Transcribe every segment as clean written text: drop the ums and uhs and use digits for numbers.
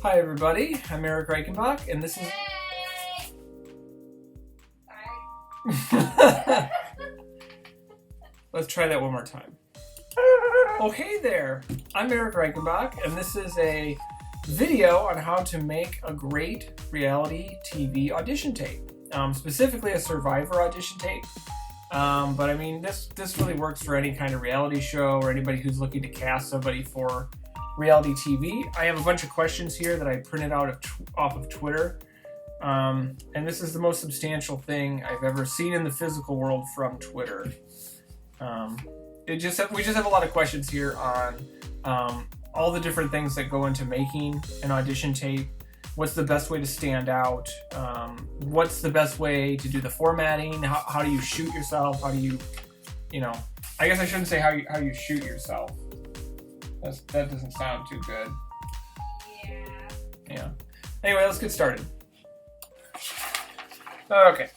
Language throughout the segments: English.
Hi everybody, I'm Eric Reichenbach, and this is... Sorry. Let's try that one more time. Oh, hey there! I'm Eric Reichenbach, and this is a video on how to make a great reality TV audition tape. Specifically a Survivor audition tape. But I mean, this really works for any kind of reality show or anybody who's looking to cast somebody for reality TV. I have a bunch of questions here that I printed out off of Twitter. And this is the most substantial thing I've ever seen in the physical world from Twitter. We just have a lot of questions here on all the different things that go into making an audition tape. What's the best way to stand out? What's the best way to do the formatting? How do you shoot yourself? How do you I guess I shouldn't say how you shoot yourself. That doesn't sound too good. Yeah. Anyway, let's get started. Okay.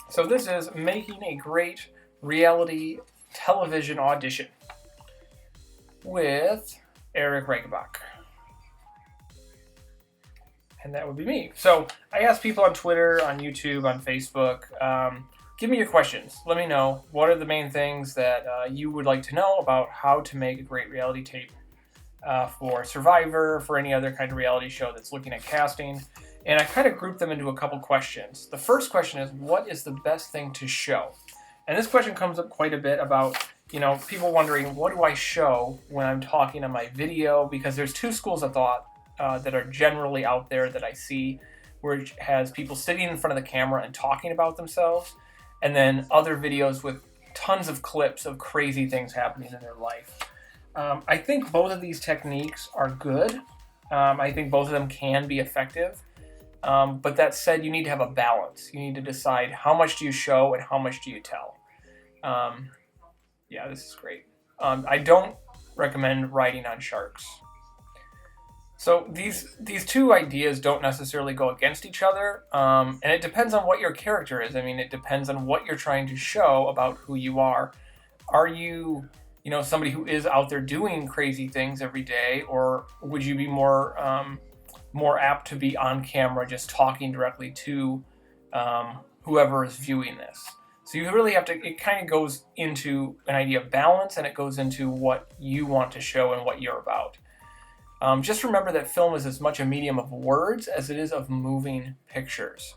So this is making a great reality television audition with Eric Reichenbach. And that would be me. So I asked people on Twitter, on YouTube, on Facebook, give me your questions. Let me know what are the main things that you would like to know about how to make a great reality tape for Survivor, for any other kind of reality show that's looking at casting. And I kind of grouped them into a couple questions. The first question is, what is the best thing to show? And this question comes up quite a bit about, people wondering, what do I show when I'm talking on my video? Because there's two schools of thought that are generally out there that I see, where it has people sitting in front of the camera and talking about themselves, and then other videos with tons of clips of crazy things happening in their life. I think both of these techniques are good. I think both of them can be effective. But that said, you need to have a balance. You need to decide how much do you show and how much do you tell. Yeah, this is great. I don't recommend riding on sharks. So these two ideas don't necessarily go against each other, and it depends on what your character is. I mean, it depends on what you're trying to show about who you are. Are you, somebody who is out there doing crazy things every day, or would you be more apt to be on camera just talking directly to whoever is viewing this? So you really have to, it kind of goes into an idea of balance, and it goes into what you want to show and what you're about. Just remember that film is as much a medium of words as it is of moving pictures.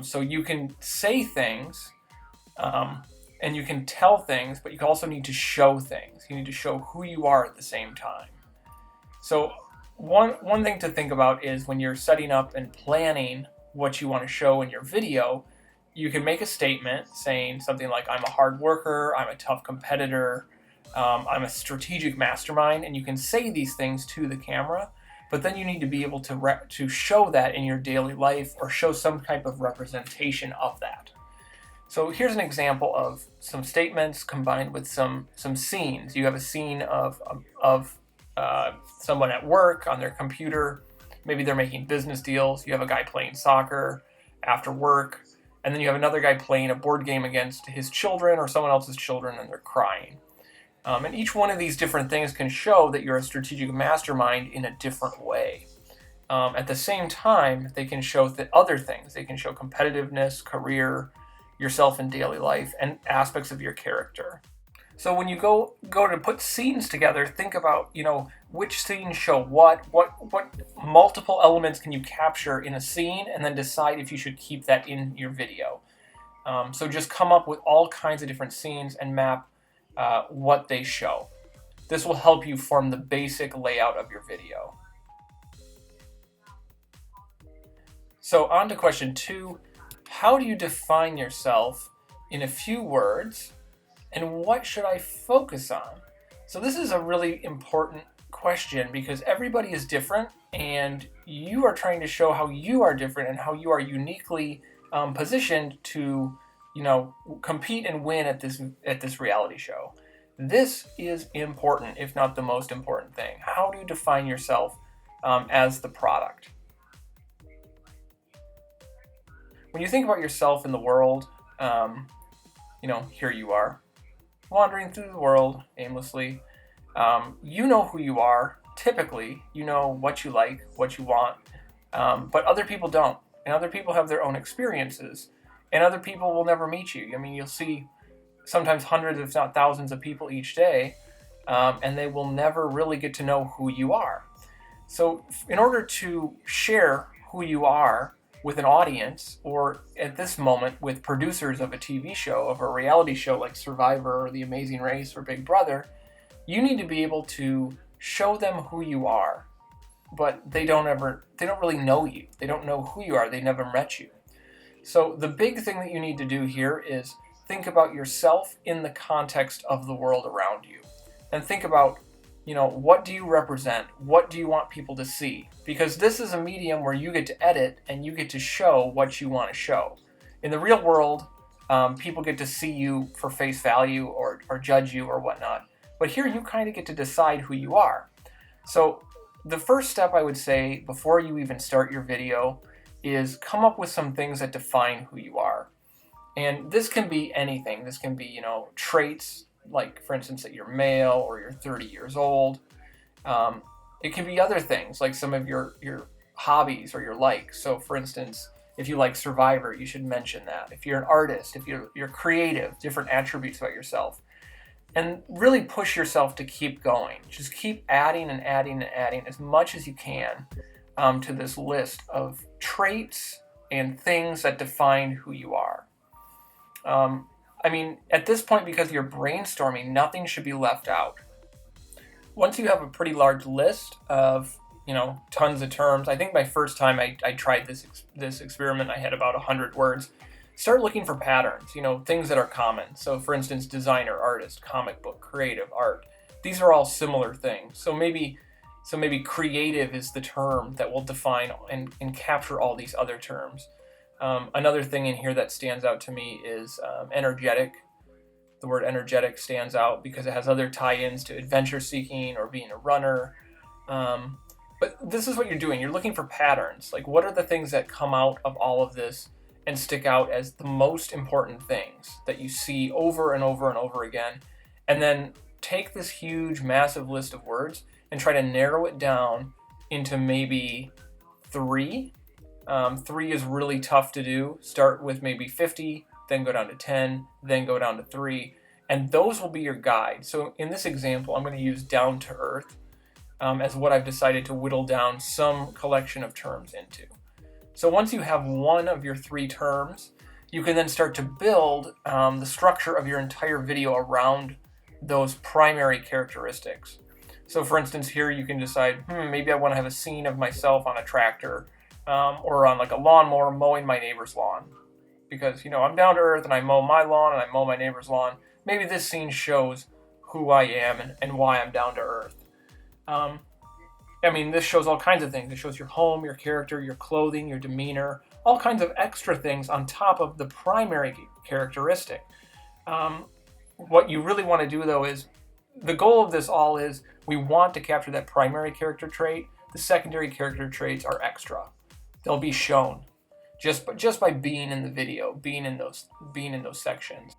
So you can say things, and you can tell things, but you also need to show things. You need to show who you are at the same time. So one thing to think about is when you're setting up and planning what you want to show in your video, you can make a statement saying something like, I'm a hard worker, I'm a tough competitor, I'm a strategic mastermind, and you can say these things to the camera, but then you need to be able to show that in your daily life or show some type of representation of that. So here's an example of some statements combined with some scenes. You have a scene of someone at work on their computer. Maybe they're making business deals. You have a guy playing soccer after work, and then you have another guy playing a board game against his children or someone else's children, and they're crying. And each one of these different things can show that you're a strategic mastermind in a different way. At the same time, they can show other things. They can show competitiveness, career, yourself in daily life, and aspects of your character. So when you go to put scenes together, think about, which scenes show what multiple elements can you capture in a scene, and then decide if you should keep that in your video. So just come up with all kinds of different scenes and map what they show. This will help you form the basic layout of your video. So on to question 2. How do you define yourself in a few words, and what should I focus on? So this is a really important question because everybody is different, and you are trying to show how you are different and how you are uniquely positioned to compete and win at this reality show. This is important, if not the most important thing. How do you define yourself as the product? When you think about yourself in the world, here you are, wandering through the world aimlessly. You know who you are. typically, you know what you like, what you want, but other people don't. And other people have their own experiences, and other people will never meet you. I mean, you'll see sometimes hundreds, if not thousands of people each day, and they will never really get to know who you are. So in order to share who you are with an audience, or at this moment with producers of a TV show, of a reality show like Survivor or The Amazing Race or Big Brother, you need to be able to show them who you are. But they don't really know you. They don't know who you are. They never met you. So the big thing that you need to do here is think about yourself in the context of the world around you. And think about, what do you represent? What do you want people to see? Because this is a medium where you get to edit and you get to show what you want to show. In the real world, people get to see you for face value or judge you or whatnot. But here you kind of get to decide who you are. So the first step I would say before you even start your video is come up with some things that define who you are. And this can be anything. This can be, traits, like for instance that you're male or you're 30 years old. It can be other things like some of your hobbies or your likes. So for instance, if you like Survivor, you should mention that. If you're an artist, if you're creative, different attributes about yourself. And really push yourself to keep going. Just keep adding and adding and adding as much as you can to this list of traits and things that define who you are. At this point, because you're brainstorming, nothing should be left out. Once you have a pretty large list of, tons of terms, I think my first time I tried this experiment, I had about 100 words. Start looking for patterns, things that are common. So for instance, designer, artist, comic book, creative, art. These are all similar things. So maybe creative is the term that will define and capture all these other terms. Another thing in here that stands out to me is energetic. The word energetic stands out because it has other tie-ins to adventure seeking or being a runner. But this is what you're doing. You're looking for patterns. Like, what are the things that come out of all of this and stick out as the most important things that you see over and over and over again? And then take this huge, massive list of words and try to narrow it down into maybe 3. 3 is really tough to do. Start with maybe 50, then go down to 10, then go down to 3. And those will be your guide. So in this example, I'm going to use down to earth as what I've decided to whittle down some collection of terms into. So once you have one of your 3 terms, you can then start to build the structure of your entire video around those primary characteristics. So for instance, here you can decide, maybe I want to have a scene of myself on a tractor or on like a lawnmower mowing my neighbor's lawn. Because, I'm down to earth and I mow my lawn and I mow my neighbor's lawn. Maybe this scene shows who I am and why I'm down to earth. This shows all kinds of things. It shows your home, your character, your clothing, your demeanor, all kinds of extra things on top of the primary characteristic. What you really want to do, though, is the goal of this all is we want to capture that primary character trait. The secondary character traits are extra. They'll be shown just by being in the video, being in those sections.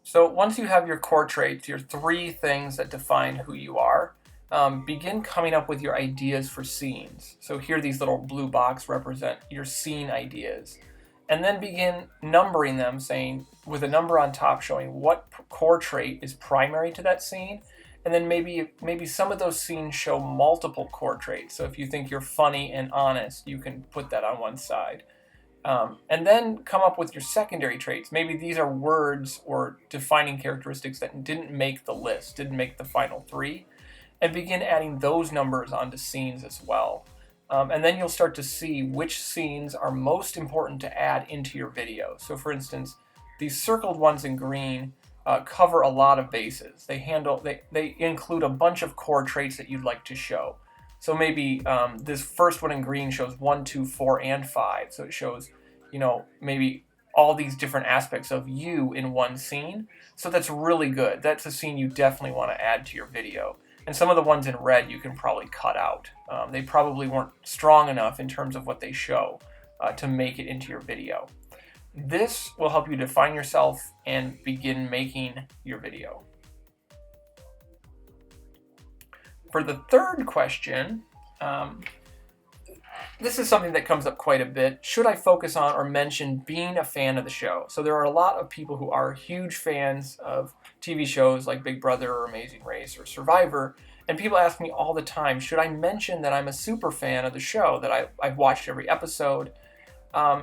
So once you have your core traits, your 3 things that define who you are, begin coming up with your ideas for scenes. So here these little blue boxes represent your scene ideas. And then begin numbering them, saying with a number on top showing what core trait is primary to that scene. And then maybe some of those scenes show multiple core traits. So if you think you're funny and honest, you can put that on one side. And then come up with your secondary traits. Maybe these are words or defining characteristics that didn't make the list, didn't make the final 3. And begin adding those numbers onto scenes as well. And then you'll start to see which scenes are most important to add into your video. So for instance, these circled ones in green cover a lot of bases. They include a bunch of core traits that you'd like to show. So maybe this first one in green shows 1, 2, 4, and 5. So it shows, maybe all these different aspects of you in one scene. So that's really good. That's a scene you definitely want to add to your video. And some of the ones in red you can probably cut out. They probably weren't strong enough in terms of what they show to make it into your video. This will help you define yourself and begin making your video. For the third question, this is something that comes up quite a bit. Should I focus on or mention being a fan of the show? So there are a lot of people who are huge fans of TV shows like Big Brother or Amazing Race or Survivor, and people ask me all the time, should I mention that I'm a super fan of the show, that I've watched every episode? I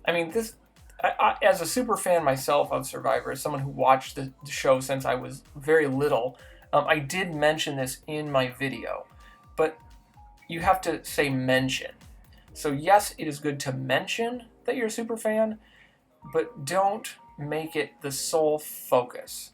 mean, as a super fan myself of Survivor, as someone who watched the show since I was very little, I did mention this in my video, but you have to say mention. So yes, it is good to mention that you're a super fan, but don't make it the sole focus.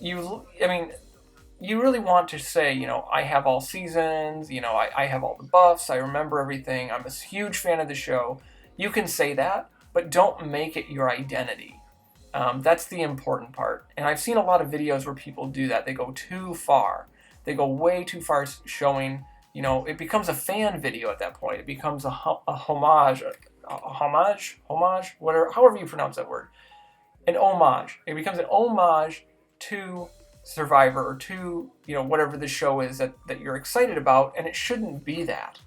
You really want to say, I have all seasons, I have all the buffs, I remember everything, I'm a huge fan of the show. You can say that, but don't make it your identity. That's the important part. And I've seen a lot of videos where people do that. They go too far. They go way too far showing, it becomes a fan video at that point. It becomes a homage, whatever, however you pronounce that word. An homage. It becomes an homage to Survivor or to, whatever the show is that you're excited about, and it shouldn't be that.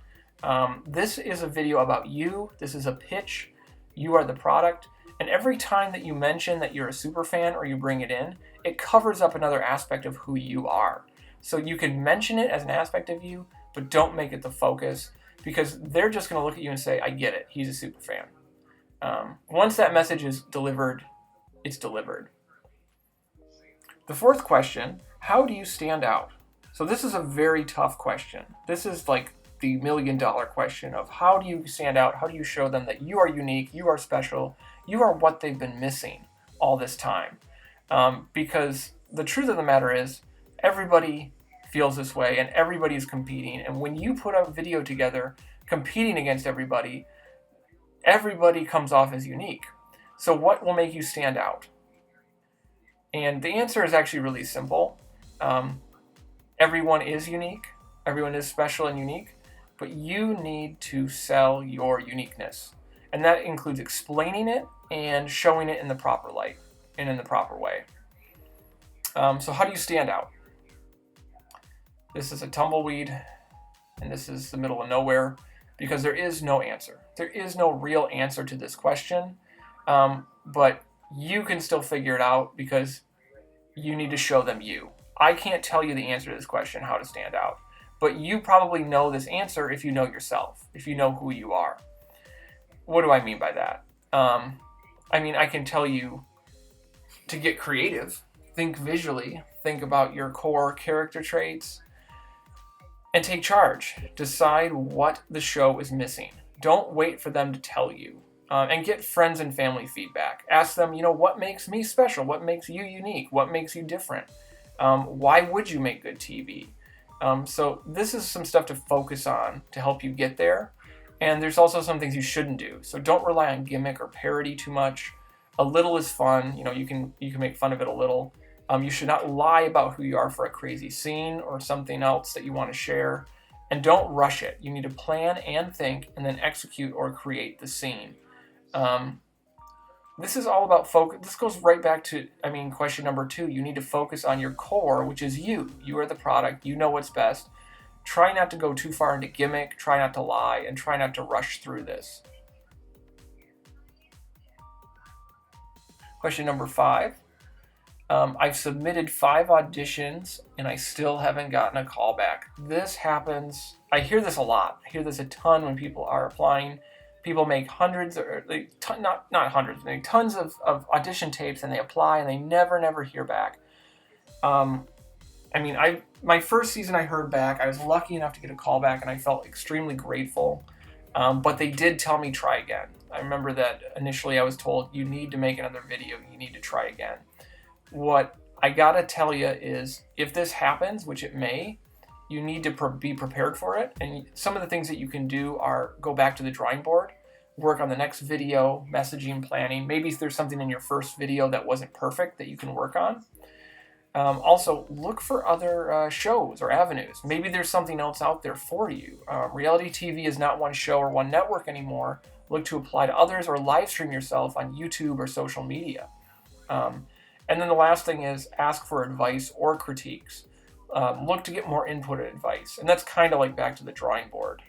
This is a video about you. This is a pitch. You are the product. And every time that you mention that you're a super fan or you bring it in, it covers up another aspect of who you are. So you can mention it as an aspect of you, but don't make it the focus, because they're just going to look at you and say, I get it. He's a super fan. Once that message is delivered, it's delivered. The fourth question, how do you stand out? So this is a very tough question. This is like the $1 million question of how do you stand out? How do you show them that you are unique, you are special, you are what they've been missing all this time? Because the truth of the matter is, everybody feels this way and everybody's competing. And when you put a video together competing against everybody comes off as unique. So what will make you stand out? And the answer is actually really simple. Everyone is unique. Everyone is special and unique. But you need to sell your uniqueness. And that includes explaining it and showing it in the proper light and in the proper way. So how do you stand out? This is a tumbleweed, and this is the middle of nowhere, because there is no answer. There is no real answer to this question, but you can still figure it out because you need to show them you. I can't tell you the answer to this question, how to stand out, but you probably know this answer if you know yourself, if you know who you are. What do I mean by that? I can tell you to get creative, think visually, think about your core character traits, and take charge. Decide what the show is missing. Don't wait for them to tell you. And get friends and family feedback. Ask them, what makes me special? What makes you unique? What makes you different? Why would you make good TV? So this is some stuff to focus on to help you get there. And there's also some things you shouldn't do. So don't rely on gimmick or parody too much. A little is fun. You can make fun of it a little. You should not lie about who you are for a crazy scene or something else that you want to share. And don't rush it. You need to plan and think and then execute or create the scene. This is all about focus. This goes right back to, question number 2. You need to focus on your core, which is you. You are the product. You know what's best. Try not to go too far into gimmick. Try not to lie. And try not to rush through this. Question number 5. I've submitted 5 auditions and I still haven't gotten a call back. This happens. I hear this a lot. I hear this a ton when people are applying. People make hundreds, or not hundreds, they make tons of audition tapes and they apply and they never hear back. My first season I heard back. I was lucky enough to get a call back and I felt extremely grateful. But they did tell me try again. I remember that initially I was told you need to make another video. You need to try again. What I gotta tell you is if this happens, which it may, you need to be prepared for it. And some of the things that you can do are go back to the drawing board, work on the next video, messaging, planning. Maybe there's something in your first video that wasn't perfect that you can work on. Also, look for other shows or avenues. Maybe there's something else out there for you. Reality TV is not one show or one network anymore. Look to apply to others or live stream yourself on YouTube or social media. And then the last thing is ask for advice or critiques. look to get more input and advice. And that's kind of like back to the drawing board.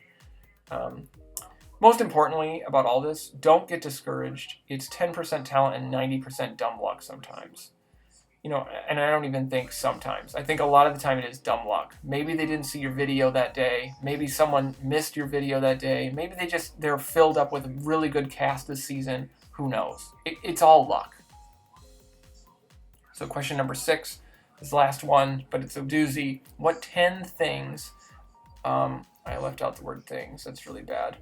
Most importantly about all this, don't get discouraged. It's 10% talent and 90% dumb luck sometimes. And I don't even think sometimes. I think a lot of the time it is dumb luck. Maybe they didn't see your video that day. Maybe someone missed your video that day. Maybe they're filled up with a really good cast this season. Who knows? It's all luck. So question number 6 is the last one, but it's a doozy. What 10 things, I left out the word things. That's really bad.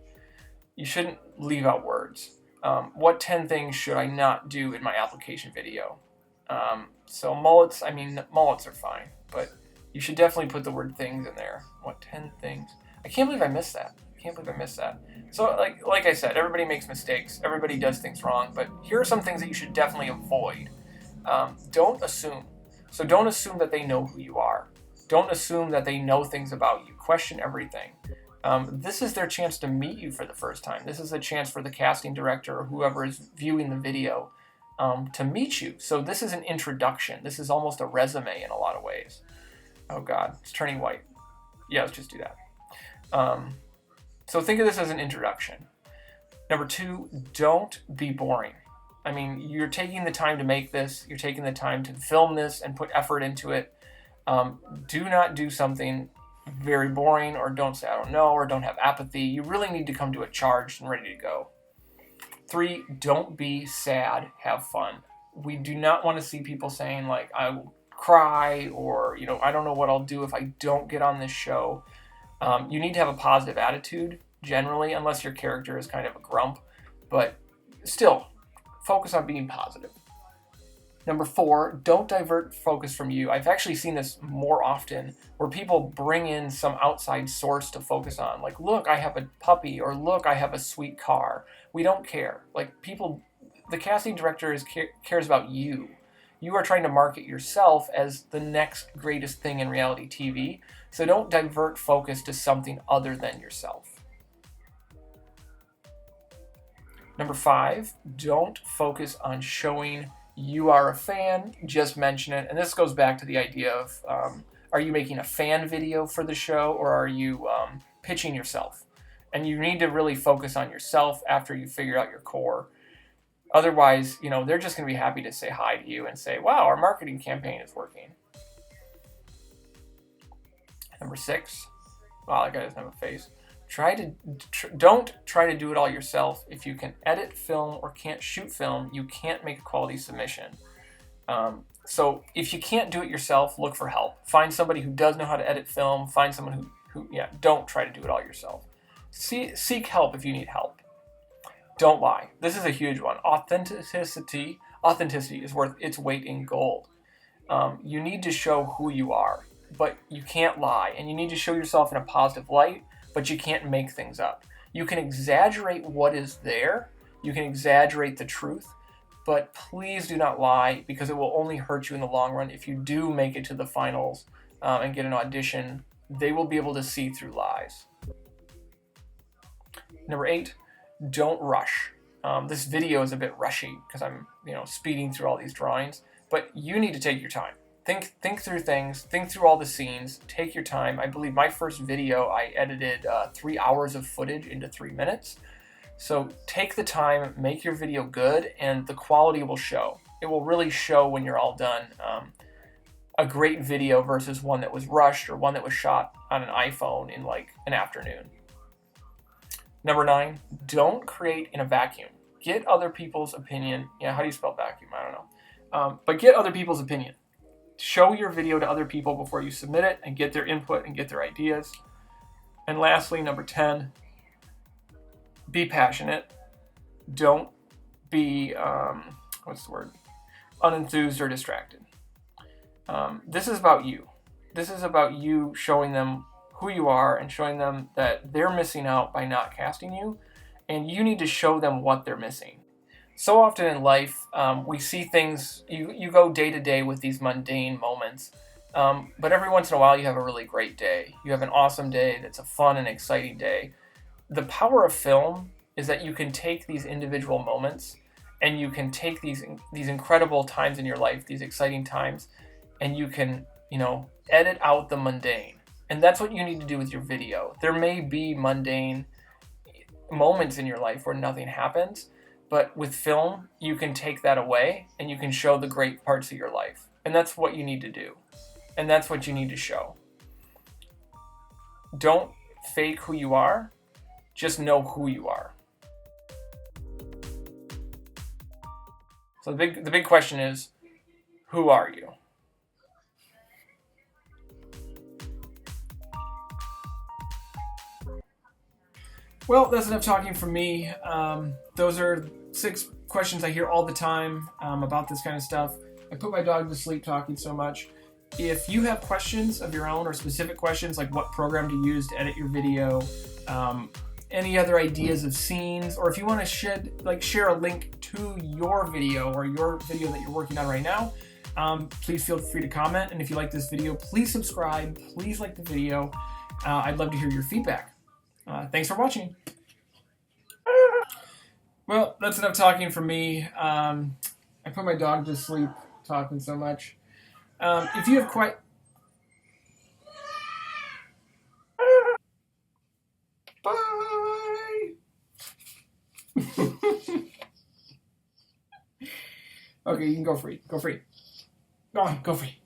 You shouldn't leave out words. What 10 things should I not do in my application video? So mullets are fine, but you should definitely put the word things in there. What 10 things? I can't believe I missed that. So like I said, everybody makes mistakes. Everybody does things wrong, but here are some things that you should definitely avoid. Don't assume. So don't assume that they know who you are. Don't assume that they know things about you. Question everything. This is their chance to meet you for the first time. This is a chance for the casting director or whoever is viewing the video to meet you. So this is an introduction. This is almost a resume in a lot of ways. Oh God, it's turning white. Yeah, let's just do that. So think of this as an introduction. Number 2, don't be boring. I mean, you're taking the time to make this. You're taking the time to film this and put effort into it. Do not do something very boring, or don't say I don't know, or don't have apathy. You really need to come to it charged and ready to go. 3, don't be sad, have fun. We do not want to see people saying like, I will cry, or I don't know what I'll do if I don't get on this show. You need to have a positive attitude generally, unless your character is kind of a grump, but still focus on being positive. Number 4, don't divert focus from you. I've actually seen this more often where people bring in some outside source to focus on. Like, look, I have a puppy, or look, I have a sweet car. We don't care. Like, the casting director cares about you. You are trying to market yourself as the next greatest thing in reality TV. So don't divert focus to something other than yourself. Number 5, don't focus on showing you are a fan, just mention it. And this goes back to the idea of, are you making a fan video for the show, or are you pitching yourself? And you need to really focus on yourself after you figure out your core. Otherwise, they're just going to be happy to say hi to you and say, wow, our marketing campaign is working. Number 6, wow, that guy doesn't have a face. Don't try to do it all yourself. If you can edit film or can't shoot film, you can't make a quality submission. So if you can't do it yourself, look for help. Find somebody who does know how to edit film. Find someone who don't try to do it all yourself. Seek help if you need help. Don't lie. This is a huge one. Authenticity is worth its weight in gold. You need to show who you are, but you can't lie. And you need to show yourself in a positive light, but you can't make things up. You can exaggerate what is there. You can exaggerate the truth, but please do not lie, because it will only hurt you in the long run. If you do make it to the finals and get an audition, they will be able to see through lies. Number 8, don't rush. This video is a bit rushy because I'm, speeding through all these drawings, but you need to take your time. Think through things, think through all the scenes, take your time. I believe my first video, I edited 3 hours of footage into 3 minutes. So take the time, make your video good, and the quality will show. It will really show when you're all done. A great video versus one that was rushed or one that was shot on an iPhone in like an afternoon. Number 9, don't create in a vacuum. Get other people's opinion. Yeah, how do you spell vacuum? I don't know. But get other people's opinion. Show your video to other people before you submit it and get their input and get their ideas. And lastly, number 10, be passionate. Don't be, unenthused or distracted. This is about you. This is about you showing them who you are and showing them that they're missing out by not casting you, and you need to show them what they're missing. So often in life, we see things, you go day to day with these mundane moments, but every once in a while you have a really great day. You have an awesome day that's a fun and exciting day. The power of film is that you can take these individual moments and you can take these incredible times in your life, these exciting times, and you can, edit out the mundane. And that's what you need to do with your video. There may be mundane moments in your life where nothing happens, but with film, you can take that away and you can show the great parts of your life. And that's what you need to do. And that's what you need to show. Don't fake who you are, just know who you are. So the big question is, who are you? Well, that's enough talking from me. Those are 6 questions I hear all the time about this kind of stuff. I put my dog to sleep talking so much. If you have questions of your own or specific questions like what program to use to edit your video, any other ideas of scenes, or if you want to share a link to your video or your video that you're working on right now, please feel free to comment. And if you like this video, please subscribe. Please like the video. I'd love to hear your feedback. Thanks for watching. Well, that's enough talking from me. I put my dog to sleep talking so much. If you have quite... Bye! Okay, you can go free. Go free. Go on, go free.